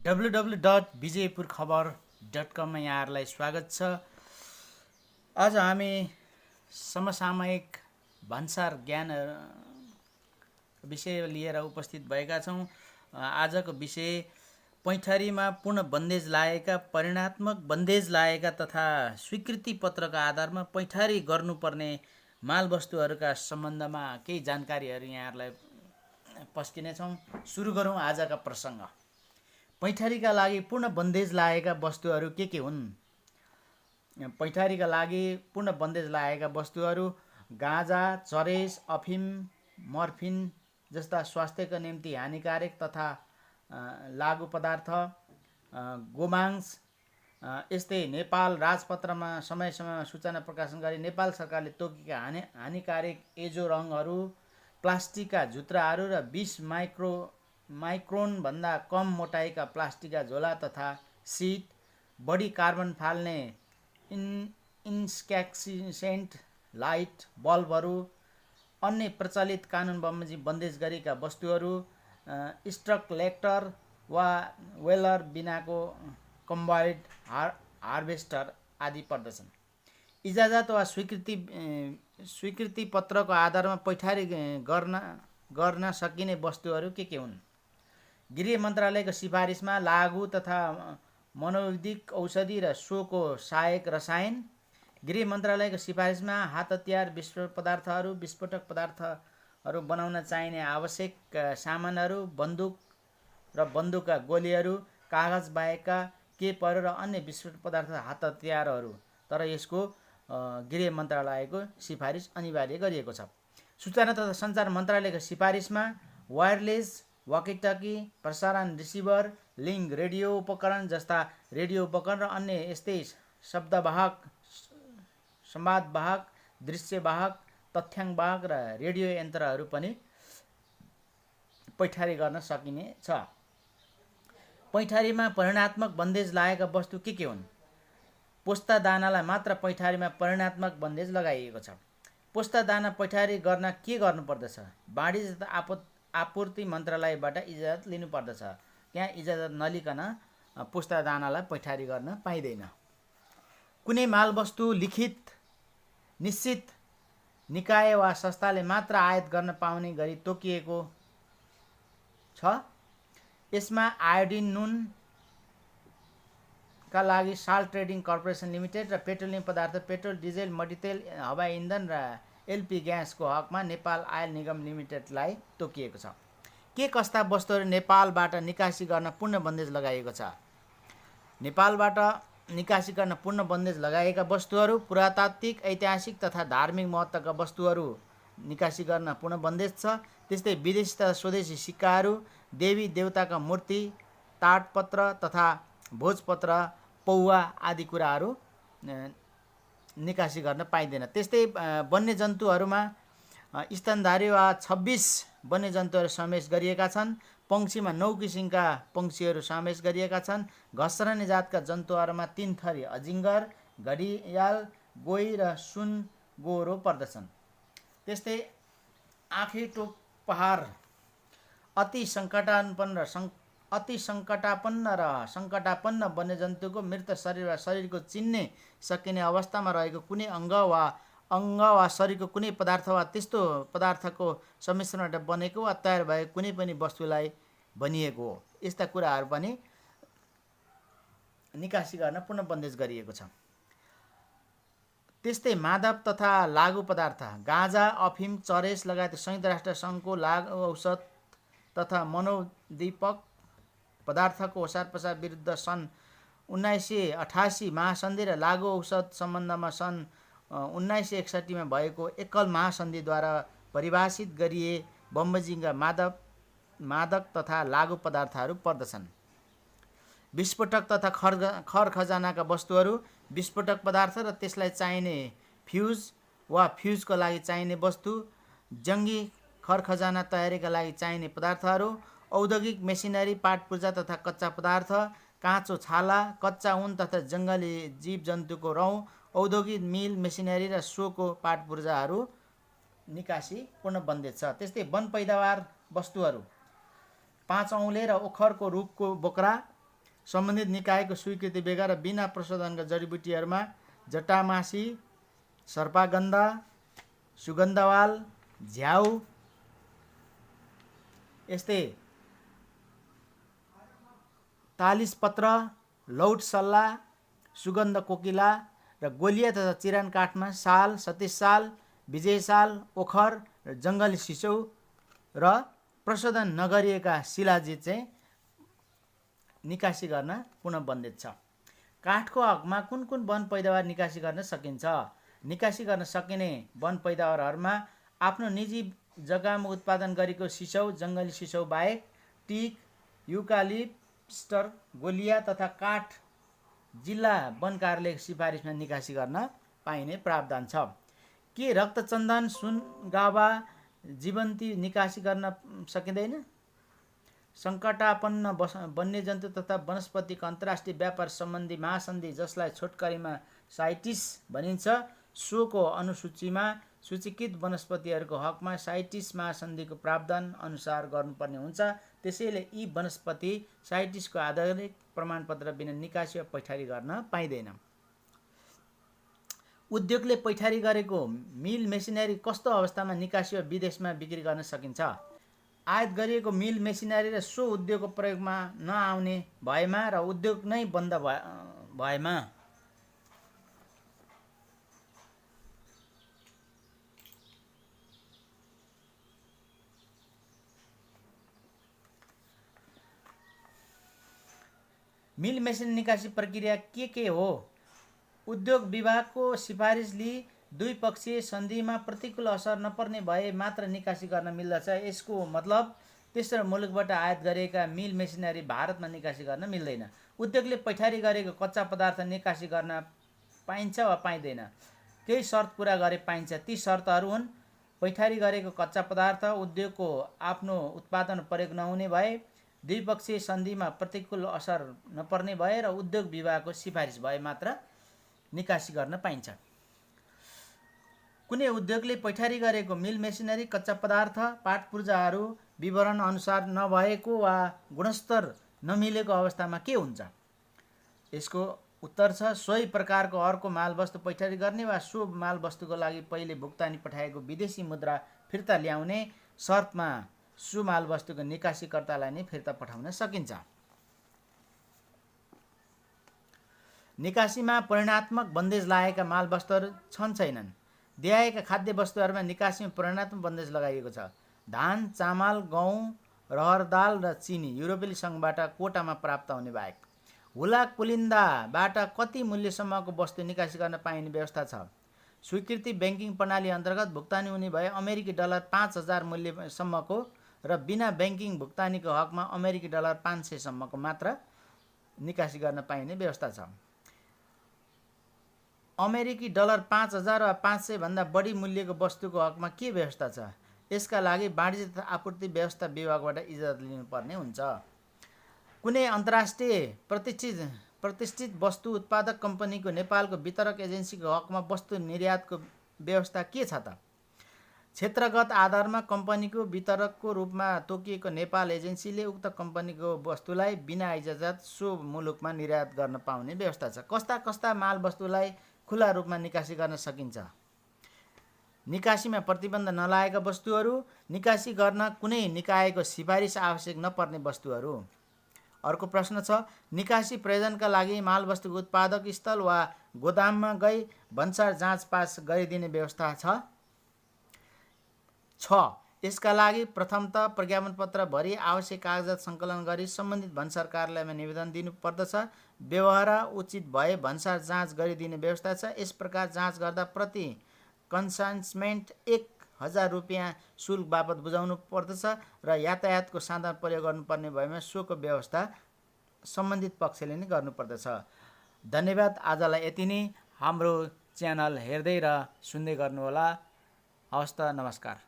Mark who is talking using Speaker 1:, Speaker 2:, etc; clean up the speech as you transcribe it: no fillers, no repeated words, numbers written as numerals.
Speaker 1: www.vijaypurkhabar.com मा यहाँहरूलाई स्वागत छ। आज हामी समसामयिक भन्सार ज्ञान विषय लिएर उपस्थित भएका छौँ। आजको विषय पैठरीमा पूर्ण बन्देज लागेका, परिणात्मक बन्देज लागेका तथा स्वीकृति पत्रका आधारमा पैठरी गर्नुपर्ने मालवस्तुहरूका सम्बन्धमा केही जानकारीहरू यहाँहरूलाई पस्किनेछौँ। सुरु गरौँ आजका प्रसङ्ग। पैठरीका लागि पूर्ण बन्देज लागेका वस्तुहरू के हुन्? पैठरीका लागि पूर्ण बन्देज लागेका वस्तुहरू गाँजा, चरेस, अफिम, मर्फिन जस्ता स्वास्थ्यका निम्ति हानिकारक तथा लागु पदार्थ, गोमांस। यस्तै नेपाल राजपत्रमा समय समयमा सूचना प्रकाशन गरी नेपाल सरकारले तोकेका हानिकारक एजो रङहरू, प्लास्टिकका जुत्राहरू र 20 माइक्रोनभन्दा कम मोटाइका प्लास्टिकका झोला तथा सिट, बढी कार्बन फाल्ने इन्स्क्याक्सेन्ट लाइट बल्बहरू, अन्य प्रचलित कानुन बमोजिम बन्देज गरेका वस्तुहरू, स्ट्रकलेक्टर वा वेलर बिनाको कम्बाइन्ड हार्भेस्टर आदि पर्दछन्। इजाजत वा स्वीकृति पत्रको आधारमा पैठरी गर्न सकिने वस्तुहरू के हुन्? गृह मन्त्रालयको सिफारिसमा लागु तथा मनोवैद्यिक औषधि र सोको सहायक रसायन। गृह मन्त्रालयको सिफारिसमा हात हतियार, विस्फोटक पदार्थहरू, विस्फोटक पदार्थहरू बनाउन चाहिने आवश्यक सामानहरू, बन्दुक र बन्दुकका गोलीहरू, कागज बाहेकका केपहरू र अन्य विस्फोटक पदार्थ, हात हतियारहरू। तर यसको गृह मन्त्रालयको सिफारिस अनिवार्य गरिएको छ। सूचना तथा सञ्चार मन्त्रालयको सिफारिसमा वायरलेस वाकिटकी, प्रसारण रिसिभर, लिङ्क रेडियो उपकरण जस्ता रेडियो उपकरण र अन्य यस्तै शब्दवाहक, संवादवाहक, दृश्यवाहक, तथ्याङ्कवाहक र रेडियो यन्त्रहरू पनि पैठरी गर्न सकिने छ। पैठरीमा परिणात्मक बन्देज लागेका वस्तु के हुन्? पोस्ता दानालाई मात्र पैठरीमा परिणात्मक बन्देज लगाइएको छ। पोस्ता दाना पैठरी गर्न के गर्नुपर्दछ? वाणिज्य तथा आपूर्ति मन्त्रालयबाट इजाजत लिनुपर्दछ। त्यहाँ इजाजत नलिकन पोस्ता दानालाई पैठरी गर्न पाइँदैन। कुनै मालवस्तु लिखित निश्चित निकाय वा संस्थाले मात्र आयात गर्न पाउने गरी तोकिएको छ। यसमा आयोडिन नुनका लागि साल्ट ट्रेडिङ कर्पोरेसन लिमिटेड र पेट्रोलियम पदार्थ, पेट्रोल, डिजेल, मट्टीतेल, हवाई इन्धन र एलपी ग्यासको हकमा नेपाल आयल निगम लिमिटेडलाई तोकिएको छ। के कस्ता वस्तुहरू नेपालबाट निकासी गर्न पूर्ण बन्देज लगाइएको छ? नेपालबाट निकासी गर्न पूर्ण बन्देज लगाएका वस्तुहरू पुरातात्विक, ऐतिहासिक तथा धार्मिक महत्त्वका वस्तुहरू निकासी गर्न पूर्ण बन्देज छ। त्यस्तै विदेशी तथा स्वदेशी सिक्काहरू, देवी देवताका मूर्ति, ताडपत्र तथा भोजपत्र, पौवा आदि कुराहरू निकासी गर्न पाइँदैन। त्यस्तै वन्यजन्तुहरूमा स्तनधारी वा 26 वन्यजन्तुहरू समावेश गरिएका छन्। पंक्षीमा 9 किसिमका पंक्षीहरू समावेश गरिएका छन्। घस्रने जातका जन्तुहरूमा 3 थरी अजिङ्गर, घडियाल, गोही र सुनगोरो पर्दछन्। त्यस्तै आँखेटोक पहाड अति सङ्कटापन्न वन्यजन्तुको मृत शरीर वा शरीरको चिन्ने सकिने अवस्थामा रहेको कुनै अङ्ग वा शरीरको कुनै पदार्थ वा त्यस्तो पदार्थको सम्मिश्रणबाट बनेको वा तयार भएको कुनै पनि वस्तुलाई भनिएको हो। यस्ता कुराहरू पनि निकासी गर्न पूर्ण बन्देज गरिएको छ। त्यस्तै मादक तथा लागु पदार्थ गाँजा, अफिम, चरेस लगायत संयुक्त राष्ट्र सङ्घको लागु औषध तथा मनोदीपक पदार्थको ओसार पसार विरुद्ध सन् 1988 महासन्धि र लागु औषध सम्बन्धमा सन् 1961 भएको एकल महासन्धिद्वारा परिभाषित गरिए बमोजिमका मादक तथा लागु पदार्थहरू पर्दछन्। विस्फोटक तथा खर खजानाका वस्तुहरू, विस्फोटक पदार्थ र त्यसलाई चाहिने फ्युज वा फ्युजको लागि चाहिने वस्तु, जङ्गी खर खजाना तयारीका लागि चाहिने पदार्थहरू, औद्योगिक मेसिनरी, पाटपूर्जा तथा कच्चा पदार्थ, काँचो छाला, कच्चा ऊन तथा जङ्गली जीव जन्तुको रौँ, औद्योगिक मिल, मेसिनरी र सोको पाटपूर्जाहरू निकासी पूर्ण बन्देज छ। त्यस्तै वन पैदावार वस्तुहरू 5 औँले र ओखरको रुखको बोक्रा, सम्बन्धित निकायको स्वीकृति बेगर बिना प्रशोधनका जडीबुटीहरूमा जटामासी, सर्पागन्धा, सुगन्धवाल, झ्याउ यस्तै तालिसपत्र, लौट सल्ला, सुगन्ध कोकिला र गोलिया तथा चिरान काठमा साल, सतीश साल, विजय साल, ओखर र जङ्गली सिसौ र प्रशोधन नगरिएका शिलाजित चाहिँ निकासी गर्न पुनः बन्दित छ। काठको हकमा कुन कुन वन पैदावार निकासी गर्न सकिन्छ? निकासी गर्न सकिने वन पैदावारहरूमा आफ्नो निजी जग्गामा उत्पादन गरेको सिसौ, जङ्गली सिसौ बाहेक टिक, युकालिप्टर, गोलिया तथा काठ जिल्ला वन कार्यालयको सिफारिसमा निकासी गर्न पाइने प्रावधान छ। के रक्तचन्दन, सुन, गाभा, जीवन्ती निकासी गर्न सकिँदैन? सङ्कटापन्न वन्यजन्तु तथा वनस्पतिको अन्तर्राष्ट्रिय व्यापार सम्बन्धी महासन्धि, जसलाई छोटकरीमा साइटिस भनिन्छ, सोको अनुसूचीमा सूचीकृत वनस्पतिहरूको हकमा साइटिस महासन्धिको प्रावधान अनुसार गर्नुपर्ने हुन्छ। त्यसैले यी वनस्पति साइटिसको आधारित प्रमाणपत्र बिना निकासी वा पैठारी गर्न पाइँदैन। उद्योगले पैठारी गरेको मिल मेसिनरी कस्तो अवस्थामा निकासी वा विदेशमा बिक्री गर्न सकिन्छ? आयात गरिएको मिल मेसिनरी र सो उद्योगको प्रयोगमा नआउने भएमा र उद्योग नै बन्द भएमा। मिल मेसिन निकासी प्रक्रिया के हो? उद्योग विभागको सिफारिस लिई द्विपक्षीय सन्धिमा प्रतिकूल असर नपर्ने भए मात्र निकासी गर्न मिल्दछ। यसको मतलब तेस्रो मुलुकबाट आयात गरेका मिल मेसिनरी भारतमा निकासी गर्न मिल्दैन। उद्योगले पैठारी गरेको कच्चा पदार्थ निकासी गर्न पाइन्छ वा पाइँदैन? केही शर्त पुरा गरे पाइन्छ। ती शर्तहरू हुन्: पैठारी गरेको कच्चा पदार्थ उद्योगको आफ्नो उत्पादन प्रयोग नहुने भए, द्विपक्षीय सन्धिमा प्रतिकूल असर नपर्ने भए र उद्योग विभागको सिफारिस भए मात्र निकासी गर्न पाइन्छ। कुनै उद्योगले पैठारी गरेको मिल मेसिनरी, कच्चा पदार्थ, पाटपुर्जाहरू विवरण अनुसार नभएको वा गुणस्तर नमिलेको अवस्थामा के हुन्छ? यसको उत्तर छ सोही प्रकारको अर्को मालवस्तु पैठारी गर्ने वा सो मालवस्तुको लागि पहिले भुक्तानी पठाएको विदेशी मुद्रा फिर्ता ल्याउने शर्तमा सो मालवस्तुको निकासीकर्तालाई नै फिर्ता पठाउन सकिन्छ। निकासीमा परिणात्मक बन्देज लागेका मालवस्तुहरू छन् छैनन्? दिएका खाद्य वस्तुहरूमा निकासीमा परिणात्मक बन्देज लगाइएको छ। धान, चामल, गहुँ, रहर दाल र चिनी युरोपेली सङ्घबाट कोटामा प्राप्त हुने बाहेक। हुलाक पुलिन्दाबाट कति मूल्यसम्मको वस्तु निकासी गर्न पाइने व्यवस्था छ? स्वीकृति ब्याङ्किङ प्रणाली अन्तर्गत भुक्तानी हुने भए अमेरिकी डलर 5,000 मूल्यसम्मको र बिना ब्याङ्किङ भुक्तानीको हकमा अमेरिकी डलर 500 सम्मको मात्र निकासी गर्न पाइने व्यवस्था छ। अमेरिकी डलर 5,000 वा 500 भन्दा बढी मूल्यको वस्तुको हकमा के व्यवस्था छ? यसका लागि वाणिज्य तथा आपूर्ति व्यवस्था विभागबाट इजाजत लिनुपर्ने हुन्छ। कुनै अन्तर्राष्ट्रिय प्रतिष्ठित वस्तु उत्पादक कम्पनीको नेपालको वितरक एजेन्सीको हकमा वस्तु निर्यातको व्यवस्था के छ त? क्षेत्रगत आधारमा कम्पनीको वितरकको रूपमा तोकिएको नेपाल एजेन्सीले उक्त कम्पनीको वस्तुलाई बिना इजाजत सो मुलुकमा निर्यात गर्न पाउने व्यवस्था छ। कस्ता कस्ता माल वस्तुलाई खुला रूपमा निकासी गर्न सकिन्छ? निकासीमा प्रतिबन्ध नलागेका वस्तुहरू, निकासी गर्न कुनै निकायको सिफारिस आवश्यक नपर्ने वस्तुहरू। अर्को प्रश्न छ, निकासी प्रयोजनका लागि मालवस्तुको उत्पादक स्थल वा गोदाममा गई भन्सार जाँच पास गरिदिने व्यवस्था छ? यसका लागि प्रथमतः प्रज्ञापनपत्र भरी आवश्यक कागजात सङ्कलन गरी सम्बन्धित भन्सार कार्यालयमा निवेदन दिनु पर्दछ। व्यवहार उचित भए भन्सार जाँच गरिदिने व्यवस्था छ। यस प्रकार जाँच गर्दा प्रति कन्साइन्मेन्ट 1,000 रुपियाँ शुल्क बापत बुझाउनु पर्दछ र यातायातको साधन प्रयोग गर्नुपर्ने भएमा सोको व्यवस्था सम्बन्धित पक्षले नै गर्नुपर्दछ। धन्यवाद। आजलाई यति नै। हाम्रो च्यानल हेर्दै र सुन्दै गर्नुहोला। हवस् त, नमस्कार।